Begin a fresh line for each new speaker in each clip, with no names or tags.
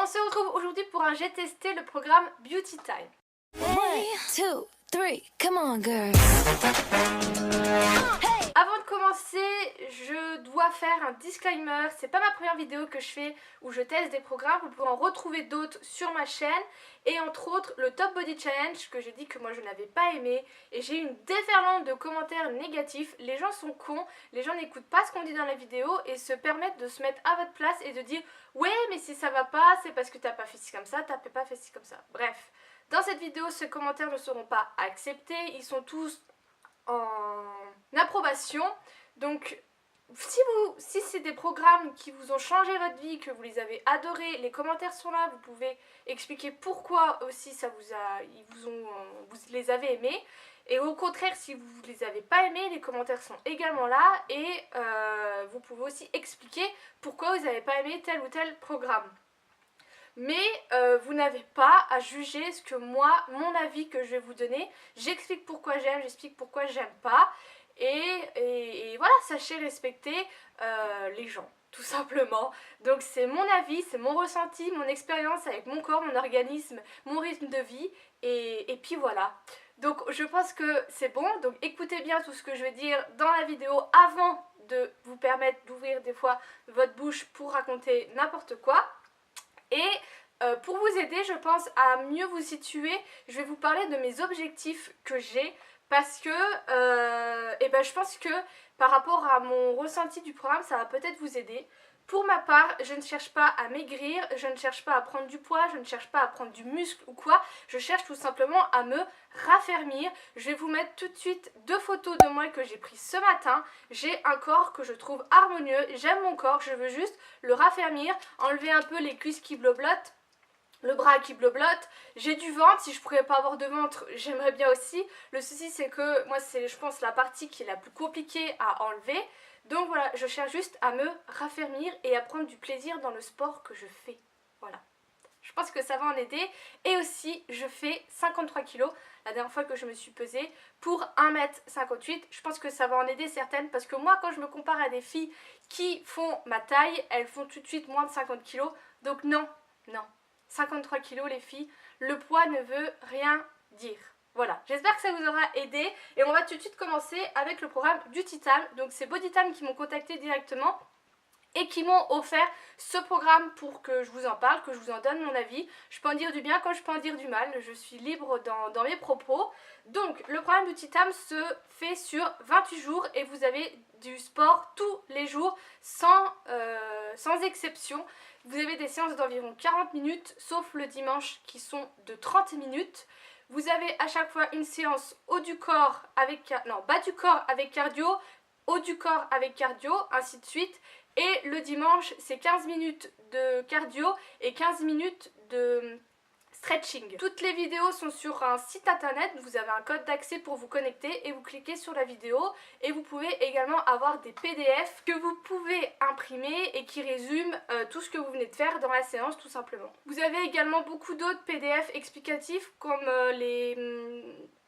On se retrouve aujourd'hui pour un j'ai testé le programme Beauty Time.
1, 2, 3, come on girls.
Avant de commencer, je dois faire un disclaimer. C'est pas ma première vidéo que je fais où je teste des programmes. Vous pouvez en retrouver d'autres sur ma chaîne. Et entre autres, le Top Body Challenge que j'ai dit que moi je n'avais pas aimé. Et j'ai eu une déferlante de commentaires négatifs. Les gens sont cons, les gens n'écoutent pas ce qu'on dit dans la vidéo et se permettent de se mettre à votre place et de dire ouais mais si ça va pas, c'est parce que t'as pas fait ci comme ça, t'as pas fait ci comme ça. Bref, dans cette vidéo, ces commentaires ne seront pas acceptés. Ils sont tous en approbation. Donc si c'est des programmes qui vous ont changé votre vie, que vous les avez adorés, les commentaires sont là, vous pouvez expliquer pourquoi aussi vous les avez aimés. Et au contraire, si vous ne les avez pas aimés, les commentaires sont également là et vous pouvez aussi expliquer pourquoi vous n'avez pas aimé tel ou tel programme. Mais vous n'avez pas à juger ce que mon avis que je vais vous donner. J'explique pourquoi j'aime, j'explique pourquoi j'aime pas. Et voilà, sachez respecter les gens, tout simplement. Donc c'est mon avis, c'est mon ressenti, mon expérience avec mon corps, mon organisme, mon rythme de vie. Et puis voilà. Donc je pense que c'est bon. Donc écoutez bien tout ce que je vais dire dans la vidéo avant de vous permettre d'ouvrir des fois votre bouche pour raconter n'importe quoi. Et pour vous aider, je pense, à mieux vous situer, je vais vous parler de mes objectifs que j'ai parce que je pense que par rapport à mon ressenti du programme, ça va peut-être vous aider. Pour ma part, je ne cherche pas à maigrir, je ne cherche pas à prendre du poids, je ne cherche pas à prendre du muscle ou quoi. Je cherche tout simplement à me raffermir. Je vais vous mettre tout de suite 2 photos de moi que j'ai prises ce matin. J'ai un corps que je trouve harmonieux, j'aime mon corps, je veux juste le raffermir, enlever un peu les cuisses qui bloblotent, le bras qui bloblote. J'ai du ventre, si je pourrais pas avoir de ventre, j'aimerais bien aussi. Le souci c'est que moi c'est je pense la partie qui est la plus compliquée à enlever. Donc voilà, je cherche juste à me raffermir et à prendre du plaisir dans le sport que je fais. Voilà. Je pense que ça va en aider. Et aussi, je fais 53 kg la dernière fois que je me suis pesée pour 1m58. Je pense que ça va en aider certaines parce que moi, quand je me compare à des filles qui font ma taille, elles font tout de suite moins de 50 kg. Donc non, non. 53 kg les filles, le poids ne veut rien dire. Voilà, j'espère que ça vous aura aidé et on va tout de suite commencer avec le programme Beauty Time. Donc c'est Body Time qui m'ont contacté directement et qui m'ont offert ce programme pour que je vous en parle, que je vous en donne mon avis. Je peux en dire du bien comme je peux en dire du mal, je suis libre dans mes propos. Donc le programme Beauty Time se fait sur 28 jours et vous avez du sport tous les jours sans exception. Vous avez des séances d'environ 40 minutes sauf le dimanche qui sont de 30 minutes. Vous avez à chaque fois une séance haut du corps avec, bas du corps avec cardio, haut du corps avec cardio, ainsi de suite. Et le dimanche, c'est 15 minutes de cardio et 15 minutes de stretching. Toutes les vidéos sont sur un site internet, vous avez un code d'accès pour vous connecter et vous cliquez sur la vidéo et vous pouvez également avoir des PDF que vous pouvez imprimer et qui résument tout ce que vous venez de faire dans la séance tout simplement. Vous avez également beaucoup d'autres PDF explicatifs comme les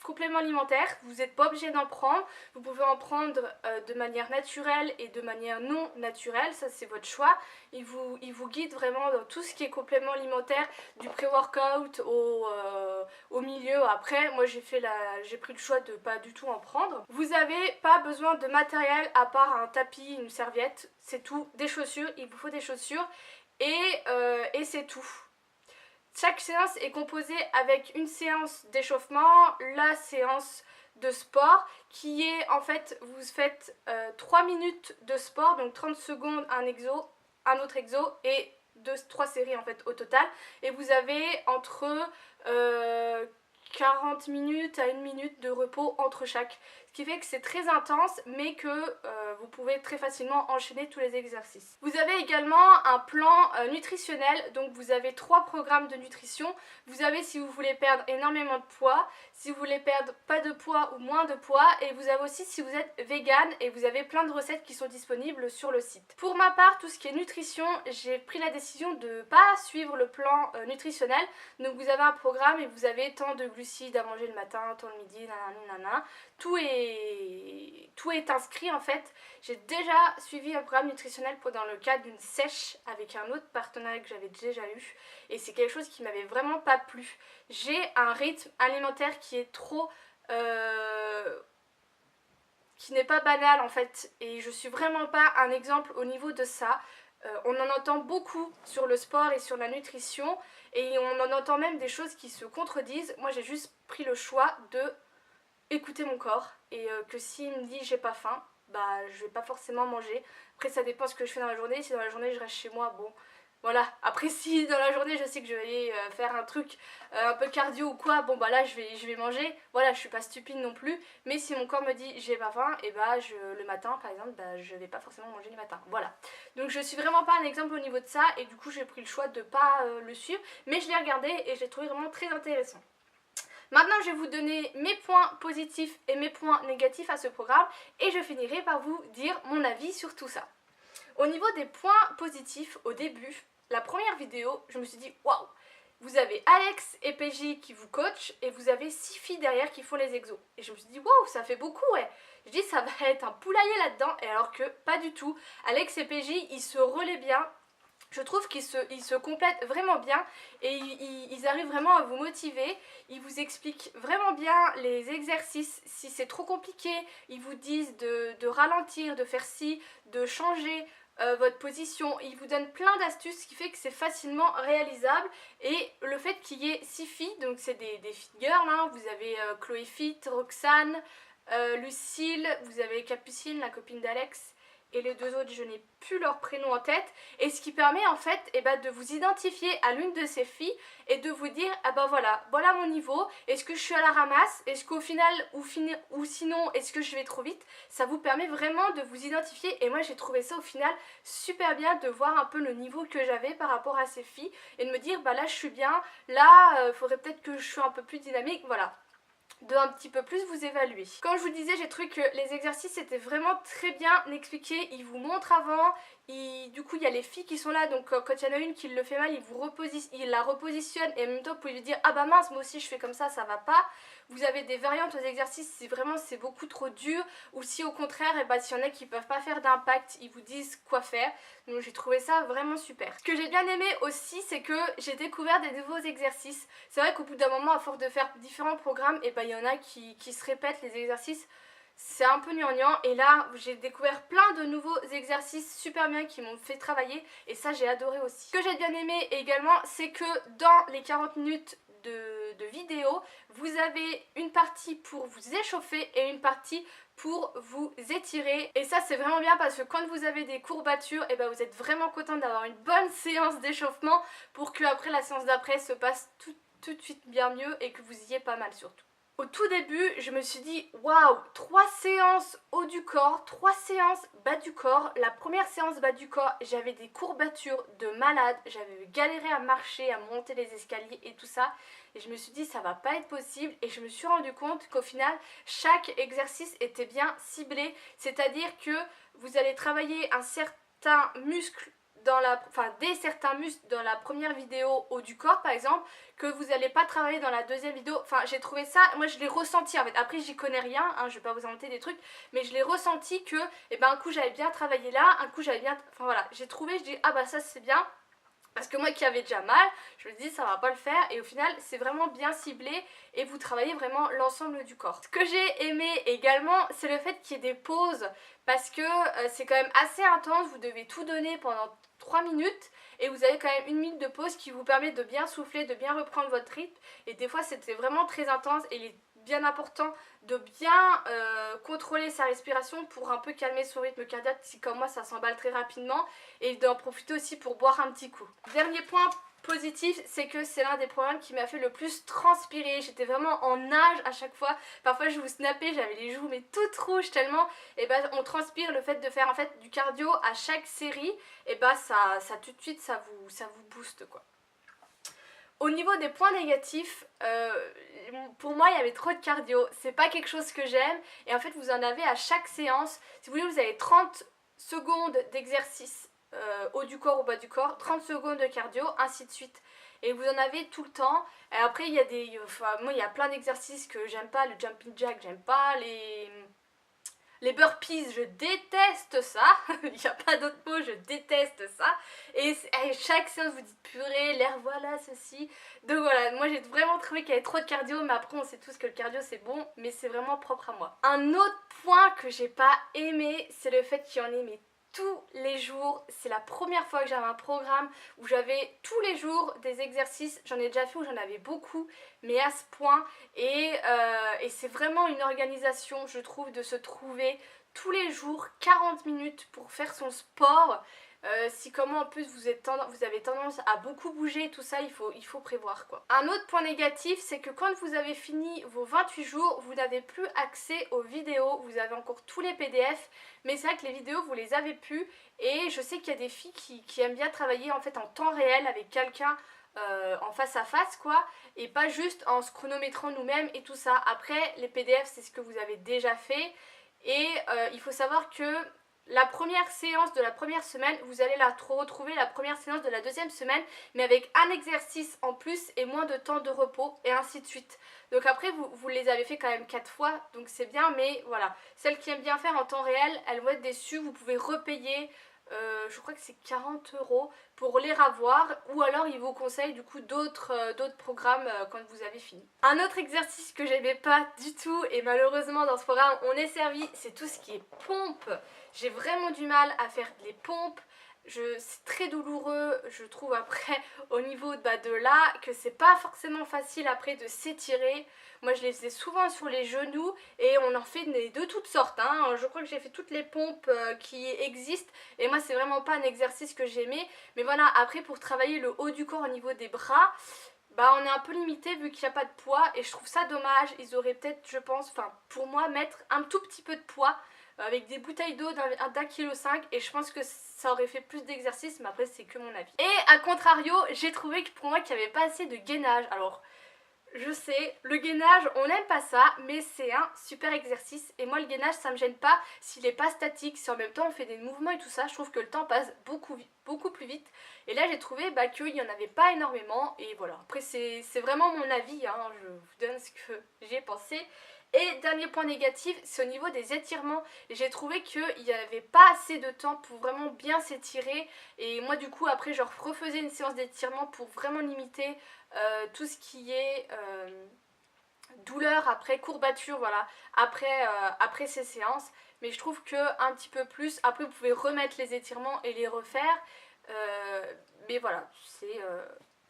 compléments alimentaires, vous n'êtes pas obligé d'en prendre, vous pouvez en prendre de manière naturelle et de manière non naturelle, ça c'est votre choix. Il vous guide vraiment dans tout ce qui est complément alimentaire, du pré-workout au milieu. Après, moi j'ai pris le choix de pas du tout en prendre. Vous n'avez pas besoin de matériel à part un tapis, une serviette, c'est tout, des chaussures, il vous faut des chaussures et c'est tout. Chaque séance est composée avec une séance d'échauffement, la séance de sport qui est en fait, vous faites 3 minutes de sport, donc 30 secondes un exo, un autre exo et 3 séries en fait au total. Et vous avez entre 40 minutes à 1 minute de repos entre chaque. Ce qui fait que c'est très intense mais que vous pouvez très facilement enchaîner tous les exercices. Vous avez également un plan nutritionnel, donc vous avez 3 programmes de nutrition. Vous avez si vous voulez perdre énormément de poids, si vous voulez perdre pas de poids ou moins de poids, et vous avez aussi si vous êtes vegan et vous avez plein de recettes qui sont disponibles sur le site. Pour ma part, tout ce qui est nutrition, j'ai pris la décision de ne pas suivre le plan nutritionnel. Donc vous avez un programme et vous avez tant de glucides à manger le matin, tant le midi, nanana, nanana. tout est inscrit en fait. J'ai déjà suivi un programme nutritionnel dans le cadre d'une sèche avec un autre partenariat que j'avais déjà eu et c'est quelque chose qui m'avait vraiment pas plu. J'ai un rythme alimentaire qui est trop... qui n'est pas banal en fait et je suis vraiment pas un exemple au niveau de ça. On en entend beaucoup sur le sport et sur la nutrition et on en entend même des choses qui se contredisent. Moi j'ai juste pris le choix de écouter mon corps et que s'il me dit j'ai pas faim, bah je vais pas forcément manger. Après ça dépend ce que je fais dans la journée. Si dans la journée je reste chez moi, bon voilà. Après si dans la journée je sais que je vais aller faire un truc un peu cardio ou quoi, bon bah là je vais manger. Voilà, je suis pas stupide non plus. Mais si mon corps me dit j'ai pas faim, et bah le matin par exemple, bah je vais pas forcément manger le matin. Voilà. Donc je suis vraiment pas un exemple au niveau de ça et du coup j'ai pris le choix de pas le suivre. Mais je l'ai regardé et je l'ai trouvé vraiment très intéressant. Maintenant je vais vous donner mes points positifs et mes points négatifs à ce programme et je finirai par vous dire mon avis sur tout ça. Au niveau des points positifs, au début, la première vidéo, je me suis dit waouh, vous avez Alex et PJ qui vous coachent et vous avez 6 filles derrière qui font les exos. Et je me suis dit waouh, ça fait beaucoup ouais. Je dis ça va être un poulailler là-dedans et alors que pas du tout. Alex et PJ ils se relaient bien. Je trouve qu'ils se complètent vraiment bien et ils arrivent vraiment à vous motiver. Ils vous expliquent vraiment bien les exercices. Si c'est trop compliqué, ils vous disent de ralentir, de faire ci, de changer votre position. Ils vous donnent plein d'astuces, ce qui fait que c'est facilement réalisable. Et le fait qu'il y ait 6 filles, donc c'est des fit girls, hein. Vous avez Chloé Fit, Roxane, Lucille, vous avez Capucine, la copine d'Alex. Et les deux autres, je n'ai plus leur prénom en tête. Et ce qui permet en fait de vous identifier à l'une de ces filles et de vous dire, ah ben voilà mon niveau, est-ce que je suis à la ramasse, est-ce qu'au final, ou sinon, est-ce que je vais trop vite. Ça vous permet vraiment de vous identifier et moi j'ai trouvé ça au final super bien de voir un peu le niveau que j'avais par rapport à ces filles et de me dire, bah là je suis bien, là faudrait peut-être que je sois un peu plus dynamique, voilà. De un petit peu plus vous évaluer. Comme je vous disais, j'ai trouvé que les exercices étaient vraiment très bien expliqués. Ils vous montrent avant, du coup il y a les filles qui sont là, donc quand il y en a une qui le fait mal, il la repositionne et en même temps vous pouvez lui dire ah bah mince moi aussi je fais comme ça va pas. Vous avez des variantes aux exercices si vraiment c'est beaucoup trop dur ou si au contraire s'il y en a qui peuvent pas faire d'impact, ils vous disent quoi faire. Donc j'ai trouvé ça vraiment super. Ce que j'ai bien aimé aussi c'est que j'ai découvert des nouveaux exercices. C'est vrai qu'au bout d'un moment à force de faire différents programmes et il y en a qui se répètent les exercices. C'est un peu gnangnan et là j'ai découvert plein de nouveaux exercices super bien qui m'ont fait travailler et ça j'ai adoré aussi. Ce que j'ai bien aimé également c'est que dans les 40 minutes de vidéo vous avez une partie pour vous échauffer et une partie pour vous étirer et ça c'est vraiment bien parce que quand vous avez des courbatures et vous êtes vraiment content d'avoir une bonne séance d'échauffement pour que après la séance d'après se passe tout de suite bien mieux et que vous y ayez pas mal surtout. Au tout début, je me suis dit waouh, 3 séances haut du corps, 3 séances bas du corps. La première séance bas du corps, j'avais des courbatures de malade, j'avais galéré à marcher, à monter les escaliers et tout ça. Et je me suis dit ça va pas être possible et je me suis rendu compte qu'au final, chaque exercice était bien ciblé. C'est-à-dire que vous allez travailler un certain muscle des certains muscles dans la première vidéo haut du corps par exemple que vous n'allez pas travailler dans la deuxième vidéo. Enfin j'ai trouvé ça, moi je l'ai ressenti en fait, après j'y connais rien, hein, je vais pas vous inventer des trucs, mais je l'ai ressenti que un coup j'avais bien travaillé là, un coup j'avais bien, enfin voilà, j'ai trouvé, je dis ah bah ça c'est bien. Parce que moi qui avais déjà mal, je me dis ça va pas le faire et au final c'est vraiment bien ciblé et vous travaillez vraiment l'ensemble du corps. Ce que j'ai aimé également c'est le fait qu'il y ait des pauses parce que c'est quand même assez intense, vous devez tout donner pendant 3 minutes et vous avez quand même 1 minute de pause qui vous permet de bien souffler, de bien reprendre votre rythme et des fois c'était vraiment très intense et il est bien important de bien contrôler sa respiration pour un peu calmer son rythme cardiaque si comme moi ça s'emballe très rapidement et d'en profiter aussi pour boire un petit coup. Dernier point positif, c'est que c'est l'un des programmes qui m'a fait le plus transpirer. J'étais vraiment en nage à chaque fois. Parfois je vous snappais, j'avais les joues mais toutes rouges tellement on transpire. Le fait de faire en fait du cardio à chaque série ça tout de suite ça vous booste quoi. Au niveau des points négatifs, pour moi il y avait trop de cardio, c'est pas quelque chose que j'aime et en fait vous en avez à chaque séance. Si vous voulez vous avez 30 secondes d'exercice haut du corps ou bas du corps, 30 secondes de cardio, ainsi de suite. Et vous en avez tout le temps. Et après, il y a moi, il y a plein d'exercices que j'aime pas. Le jumping jack, j'aime pas. Les burpees, je déteste ça. Il n'y a pas d'autre mot, je déteste ça. Et chaque séance, vous dites purée, l'air voilà, ceci. Donc voilà, moi j'ai vraiment trouvé qu'il y avait trop de cardio. Mais après, on sait tous que le cardio c'est bon, mais c'est vraiment propre à moi. Un autre point que j'ai pas aimé, c'est le fait qu'il y en ait mais tous les jours. C'est la première fois que j'avais un programme où j'avais tous les jours des exercices. J'en ai déjà fait où j'en avais beaucoup, mais à ce point. Et c'est vraiment une organisation, je trouve, de se trouver tous les jours 40 minutes pour faire son sport. Si comment en plus vous avez tendance à beaucoup bouger, tout ça, il faut prévoir quoi. Un autre point négatif, c'est que quand vous avez fini vos 28 jours, vous n'avez plus accès aux vidéos, vous avez encore tous les PDF, mais c'est vrai que les vidéos vous les avez plus. Et je sais qu'il y a des filles qui aiment bien travailler en fait en temps réel avec quelqu'un en face à face quoi, et pas juste en se chronométrant nous-mêmes et tout ça. Après les PDF c'est ce que vous avez déjà fait, et il faut savoir que la première séance de la première semaine, vous allez la retrouver la première séance de la deuxième semaine, mais avec un exercice en plus et moins de temps de repos, et ainsi de suite. Donc après, vous les avez fait quand même 4 fois, donc c'est bien, mais voilà. Celles qui aiment bien faire en temps réel, elles vont être déçues, vous pouvez repayer, je crois que c'est 40 € pour les revoir, ou alors ils vous conseillent du coup d'autres programmes quand vous avez fini. Un autre exercice que j'aimais pas du tout, et malheureusement dans ce programme on est servi, c'est tout ce qui est pompe. J'ai vraiment du mal à faire les pompes. C'est très douloureux, je trouve après au niveau de là que c'est pas forcément facile après de s'étirer. Moi je les faisais souvent sur les genoux et on en fait de toutes sortes, hein. Je crois que j'ai fait toutes les pompes qui existent, et moi c'est vraiment pas un exercice que j'aimais. Mais voilà, après pour travailler le haut du corps au niveau des bras, bah on est un peu limité vu qu'il n'y a pas de poids, et je trouve ça dommage. Ils auraient peut-être, je pense, enfin pour moi, mettre un tout petit peu de poids avec des bouteilles d'eau d'un kilo 5, et je pense que ça aurait fait plus d'exercice, mais après c'est que mon avis. Et à contrario, j'ai trouvé que pour moi qu'il n'y avait pas assez de gainage. Alors je sais, le gainage on n'aime pas ça, mais c'est un super exercice, et moi le gainage ça me gêne pas s'il n'est pas statique, si en même temps on fait des mouvements et tout ça, je trouve que le temps passe beaucoup plus vite. Et là j'ai trouvé qu'il n'y en avait pas énormément, et voilà, après c'est vraiment mon avis, hein. Je vous donne ce que j'ai pensé. Et dernier point négatif, c'est au niveau des étirements. J'ai trouvé qu'il n'y avait pas assez de temps pour vraiment bien s'étirer. Et moi du coup après je refaisais une séance d'étirement pour vraiment limiter tout ce qui est douleur après, courbature, voilà, après ces séances. Mais je trouve que un petit peu plus, après vous pouvez remettre les étirements et les refaire. Mais voilà, c'est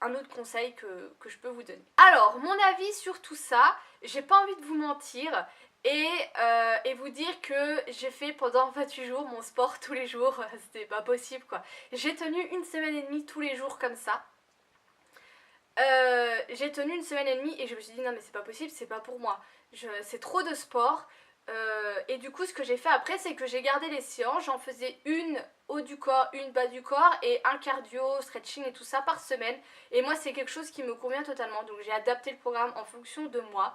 un autre conseil que je peux vous donner. Alors, mon avis sur tout ça, j'ai pas envie de vous mentir et vous dire que j'ai fait pendant 28 jours mon sport tous les jours. C'était pas possible quoi. J'ai tenu une semaine et demie tous les jours comme ça. J'ai tenu une semaine et demie et je me suis dit non mais c'est pas possible, c'est pas pour moi. C'est trop de sport. Et du coup ce que j'ai fait après c'est que j'ai gardé les séances, j'en faisais une haut du corps, une bas du corps et un cardio, stretching et tout ça par semaine. Et moi c'est quelque chose qui me convient totalement, donc j'ai adapté le programme en fonction de moi.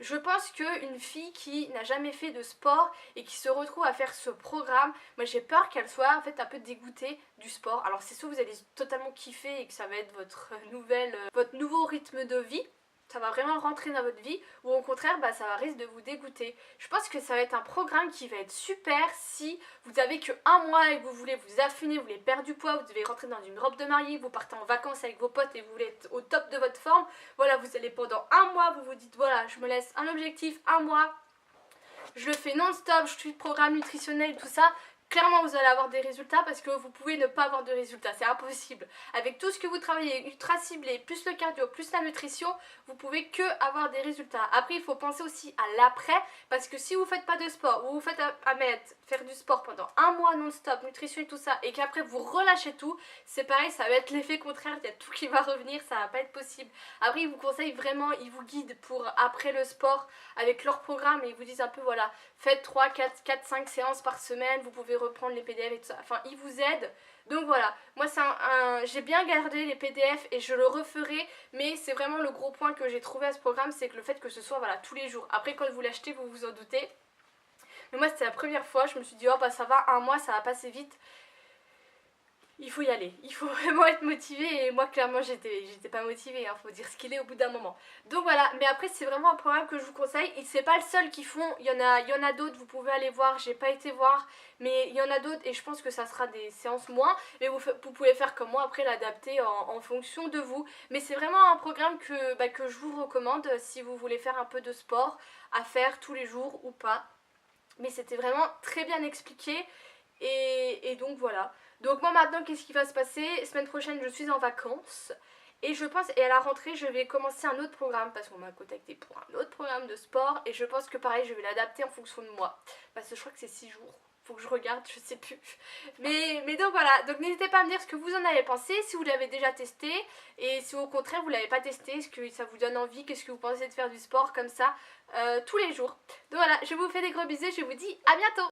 Je pense qu'une fille qui n'a jamais fait de sport et qui se retrouve à faire ce programme, moi j'ai peur qu'elle soit en fait un peu dégoûtée du sport. Alors c'est soit vous allez totalement kiffer et que ça va être votre nouveau rythme de vie, ça va vraiment rentrer dans votre vie, ou au contraire ça va risque de vous dégoûter. Je pense que ça va être un programme qui va être super si vous avez que un mois et que vous voulez vous affiner, vous voulez perdre du poids, vous devez rentrer dans une robe de mariée, vous partez en vacances avec vos potes et vous voulez être au top de votre forme. Voilà, vous allez pendant un mois, vous vous dites voilà, je me laisse un objectif, un mois, je le fais non-stop, je suis le programme nutritionnel, tout ça. Clairement vous allez avoir des résultats, parce que vous pouvez ne pas avoir de résultats, c'est impossible. Avec tout ce que vous travaillez, ultra ciblé, plus le cardio, plus la nutrition, vous pouvez que avoir des résultats. Après il faut penser aussi à l'après, parce que si vous faites pas de sport, ou vous faites faire du sport pendant un mois non-stop, nutrition et tout ça, et qu'après vous relâchez tout, c'est pareil, ça va être l'effet contraire, il y a tout qui va revenir, ça va pas être possible. Après ils vous conseillent vraiment, ils vous guident pour après le sport avec leur programme, et ils vous disent un peu voilà, faites 3, 4, 5 séances par semaine, vous pouvez reprendre les PDF et tout ça, enfin ils vous aident. Donc voilà, moi j'ai bien gardé les PDF et je le referai, mais c'est vraiment le gros point que j'ai trouvé à ce programme, c'est que le fait que ce soit voilà tous les jours. Après quand vous l'achetez vous vous en doutez, mais moi c'était la première fois, je me suis dit oh bah ça va, un mois ça va passer vite. il faut y aller, il faut vraiment être motivé et moi clairement j'étais pas motivée, hein, faut dire ce qu'il est au bout d'un moment. Donc voilà, mais après c'est vraiment un programme que je vous conseille, et c'est pas le seul qu'ils font, il y en a d'autres, vous pouvez aller voir, j'ai pas été voir, mais il y en a d'autres et je pense que ça sera des séances moins, mais vous pouvez faire comme moi après, l'adapter en fonction de vous. Mais c'est vraiment un programme que je vous recommande si vous voulez faire un peu de sport, à faire tous les jours ou pas. Mais c'était vraiment très bien expliqué et donc voilà. Donc moi maintenant qu'est-ce qui va se passer? Semaine prochaine je suis en vacances et je pense, et à la rentrée je vais commencer un autre programme parce qu'on m'a contacté pour un autre programme de sport et je pense que pareil je vais l'adapter en fonction de moi. Parce que je crois que c'est 6 jours. Faut que je regarde, je sais plus. Mais donc voilà, donc n'hésitez pas à me dire ce que vous en avez pensé, si vous l'avez déjà testé et si au contraire vous l'avez pas testé, est-ce que ça vous donne envie, qu'est-ce que vous pensez de faire du sport comme ça tous les jours. Donc voilà, je vous fais des gros bisous, je vous dis à bientôt.